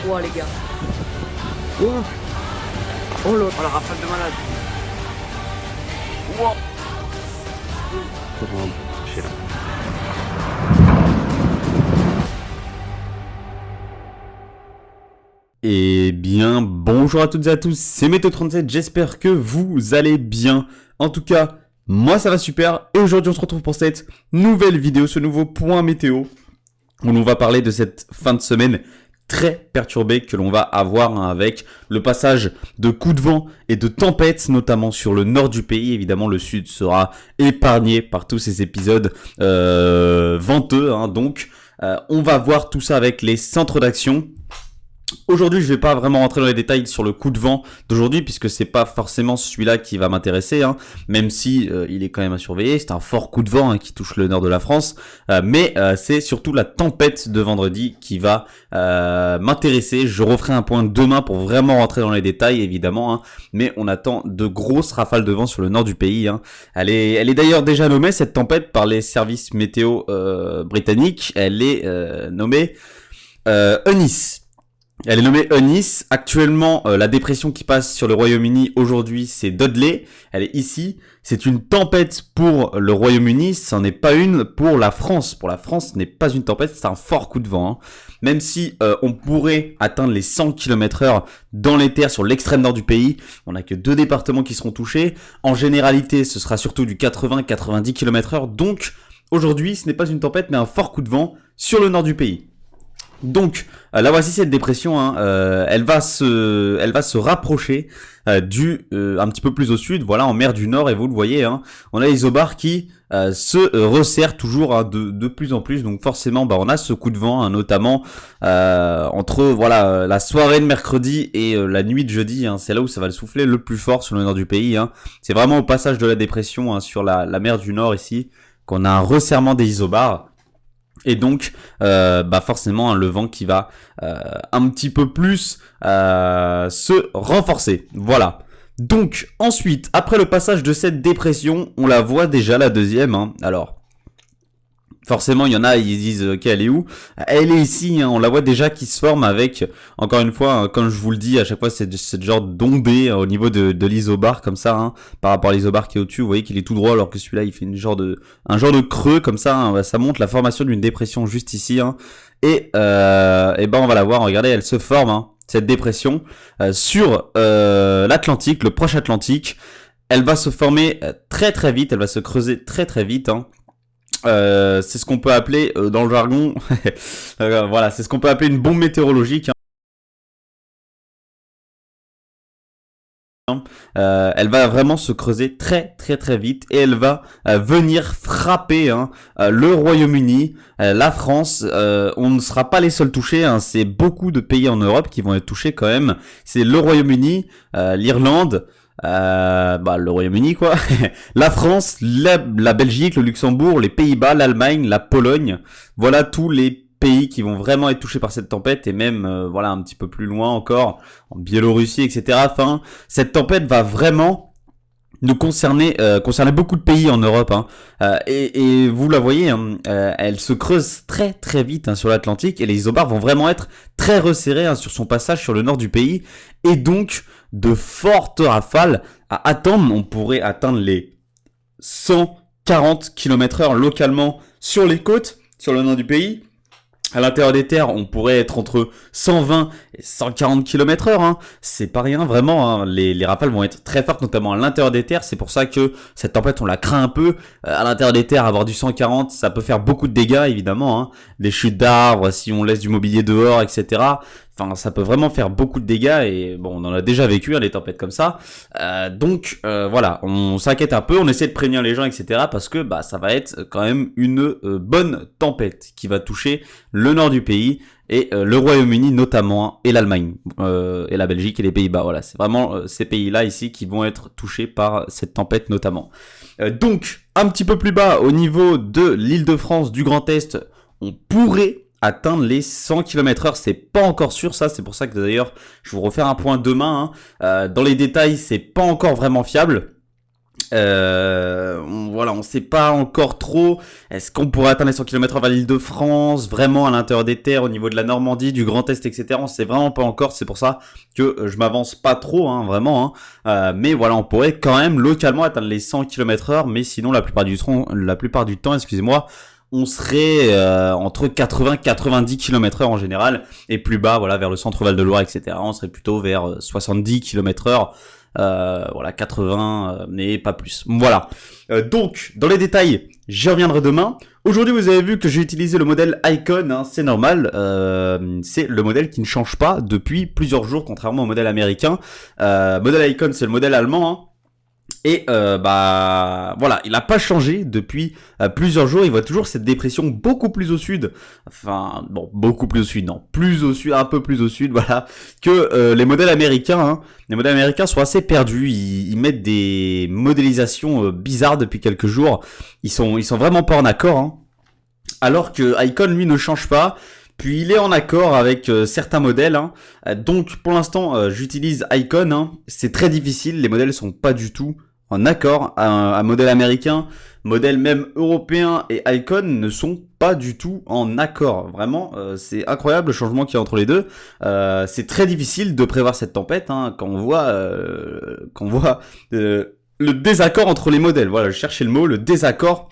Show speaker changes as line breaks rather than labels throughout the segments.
Ouah les gars.
Oh, oh là.
Oh la rafale de malade. Wow. Je sais là.
Eh bien, bonjour à toutes et à tous, c'est Météo37, j'espère que vous allez bien. En tout cas, moi ça va super, et aujourd'hui on se retrouve pour cette nouvelle vidéo, ce nouveau point météo, où l'on va parler de cette fin de semaine très perturbée que l'on va avoir avec le passage de coups de vent et de tempêtes, notamment sur le nord du pays. Évidemment, le sud sera épargné par tous ces épisodes venteux, hein. Donc, on va voir tout ça avec les centres d'action. Aujourd'hui, je vais pas vraiment rentrer dans les détails sur le coup de vent d'aujourd'hui puisque c'est pas forcément celui-là qui va m'intéresser, hein, même si il est quand même à surveiller. C'est un fort coup de vent qui touche le nord de la France, mais c'est surtout la tempête de vendredi qui va m'intéresser. Je referai un point demain pour vraiment rentrer dans les détails, évidemment, hein, mais on attend de grosses rafales de vent sur le nord du pays, hein. Elle est d'ailleurs déjà nommée, cette tempête, par les services météo britanniques. Elle est nommée Eunice. Elle est nommée Eunice. Actuellement, la dépression qui passe sur le Royaume-Uni aujourd'hui, c'est Dudley. Elle est ici. C'est une tempête pour le Royaume-Uni. Ce n'en est pas une pour la France. Pour la France, ce n'est pas une tempête, c'est un fort coup de vent, hein. Même si on pourrait atteindre les 100 km/h dans les terres sur l'extrême nord du pays, on n'a que 2 départements qui seront touchés. En généralité, ce sera surtout du 80-90 km/h. Donc, aujourd'hui, ce n'est pas une tempête, mais un fort coup de vent sur le nord du pays. Donc là voici cette dépression, hein, elle va se rapprocher un petit peu plus au sud, voilà, en mer du Nord, et vous le voyez, hein, on a l'isobar qui se resserre toujours, hein, de plus en plus. Donc forcément on a ce coup de vent, hein, notamment entre voilà la soirée de mercredi et la nuit de jeudi, hein, c'est là où ça va le souffler le plus fort sur le nord du pays, hein. C'est vraiment au passage de la dépression, hein, sur la mer du Nord ici qu'on a un resserrement des isobars. Et donc, forcément, hein, le vent qui va un petit peu plus se renforcer. Voilà. Donc, ensuite, après le passage de cette dépression, on la voit déjà, la deuxième, hein. Alors, forcément, il y en a, ils disent ok, elle est où? Elle est ici, hein, on la voit déjà qui se forme avec, encore une fois, hein, comme je vous le dis, à chaque fois, c'est ce genre d'ondée, au niveau de l'isobar, comme ça, hein, par rapport à l'isobar qui est au-dessus. Vous voyez qu'il est tout droit, alors que celui-là, il fait un genre de creux, comme ça, hein. Ça montre la formation d'une dépression juste ici, hein. Et on va la voir, regardez, elle se forme, hein, cette dépression, sur l'Atlantique, le proche Atlantique. Elle va se former très très vite, elle va se creuser très très vite, hein. C'est ce qu'on peut appeler dans le jargon, voilà, c'est ce qu'on peut appeler une bombe météorologique, hein. Elle va vraiment se creuser très très très vite et elle va venir frapper, hein, le Royaume-Uni, la France. On ne sera pas les seuls touchés, hein. C'est beaucoup de pays en Europe qui vont être touchés quand même. C'est le Royaume-Uni, l'Irlande, le Royaume-Uni quoi, la France, la Belgique, le Luxembourg, les Pays-Bas, l'Allemagne, la Pologne. Voilà tous les pays qui vont vraiment être touchés par cette tempête, et même voilà un petit peu plus loin encore, en Biélorussie, etc. Enfin, cette tempête va vraiment nous concerner beaucoup de pays en Europe, hein. Et vous la voyez, hein, elle se creuse très très vite, hein, sur l'Atlantique, et les isobars vont vraiment être très resserrés, hein, sur son passage sur le nord du pays, et donc de fortes rafales à attendre. On pourrait atteindre les 140 km/h localement sur les côtes, sur le nord du pays. À l'intérieur des terres, on pourrait être entre 120 et 140 km/h, hein. C'est pas rien, vraiment, hein. Les rafales vont être très fortes, notamment à l'intérieur des terres. C'est pour ça que cette tempête, on la craint un peu. À l'intérieur des terres, avoir du 140, ça peut faire beaucoup de dégâts, évidemment, hein. Des chutes d'arbres, si on laisse du mobilier dehors, etc. Enfin, ça peut vraiment faire beaucoup de dégâts, et bon, on en a déjà vécu, hein, des tempêtes comme ça. Donc voilà, on s'inquiète un peu, on essaie de prévenir les gens, etc. Parce que ça va être quand même une bonne tempête qui va toucher le nord du pays et le Royaume-Uni notamment, hein, et l'Allemagne, et la Belgique et les Pays-Bas. Voilà, c'est vraiment ces pays-là ici qui vont être touchés par cette tempête notamment. Donc, un petit peu plus bas, au niveau de l'Île-de-France, du Grand Est, on pourrait atteindre les 100 km/h, c'est pas encore sûr, ça, c'est pour ça que d'ailleurs je vais vous refaire un point demain, hein. Dans les détails, c'est pas encore vraiment fiable. Voilà, on sait pas encore trop. Est-ce qu'on pourrait atteindre les 100 km/h vers l'Île-de-France, vraiment à l'intérieur des terres, au niveau de la Normandie, du Grand Est, etc. On sait vraiment pas encore. C'est pour ça que je m'avance pas trop, hein, vraiment. Hein. Mais voilà, on pourrait quand même localement atteindre les 100 km/h, mais sinon la plupart du temps, excusez-moi, on serait entre 80 et 90 km/h en général, et plus bas, voilà, vers le centre Val-de-Loire, etc. On serait plutôt vers 70 km/h. Voilà, 80, mais pas plus. Voilà. Donc, dans les détails, j'y reviendrai demain. Aujourd'hui, vous avez vu que j'ai utilisé le modèle Icon, hein, c'est normal. C'est le modèle qui ne change pas depuis plusieurs jours, contrairement au modèle américain. Modèle Icon, c'est le modèle allemand, hein. Et voilà, il n'a pas changé depuis plusieurs jours. Il voit toujours cette dépression beaucoup plus au sud. Enfin, bon, beaucoup plus au sud, non, plus au sud, un peu plus au sud, voilà, que les modèles américains. Hein. Les modèles américains sont assez perdus. Ils mettent des modélisations bizarres depuis quelques jours. Ils sont vraiment pas en accord. Hein. Alors que Icon, lui, ne change pas. Puis il est en accord avec certains modèles. Hein. Donc pour l'instant, j'utilise Icon. Hein. C'est très difficile. Les modèles sont pas du tout en accord. Un modèle américain, modèle même européen et Icon ne sont pas du tout en accord. Vraiment, c'est incroyable le changement qu'il y a entre les deux. C'est très difficile de prévoir cette tempête hein, quand on voit, le désaccord entre les modèles. Voilà, je cherchais le mot, le désaccord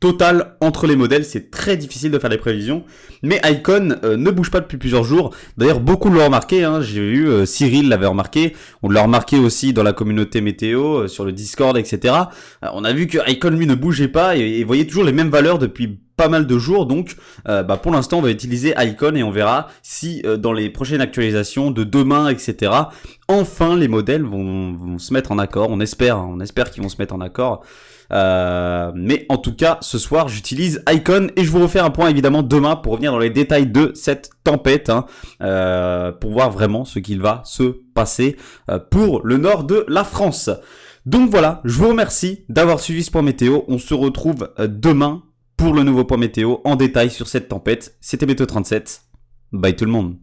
total entre les modèles, c'est très difficile de faire des prévisions, mais Icon ne bouge pas depuis plusieurs jours. D'ailleurs, beaucoup l'ont remarqué, hein. J'ai vu Cyril l'avait remarqué, on l'a remarqué aussi dans la communauté météo, sur le Discord, etc. On a vu que Icon lui ne bougeait pas et voyait toujours les mêmes valeurs depuis pas mal de jours, donc pour l'instant on va utiliser Icon et on verra si dans les prochaines actualisations de demain, etc. enfin les modèles vont se mettre en accord. On espère qu'ils vont se mettre en accord. Mais en tout cas, ce soir, j'utilise Icon et je vous refais un point évidemment demain pour revenir dans les détails de cette tempête, hein, pour voir vraiment ce qu'il va se passer pour le nord de la France. Donc voilà, je vous remercie d'avoir suivi ce point météo. On se retrouve demain pour le nouveau point météo en détail sur cette tempête. C'était Météo 37. Bye tout le monde.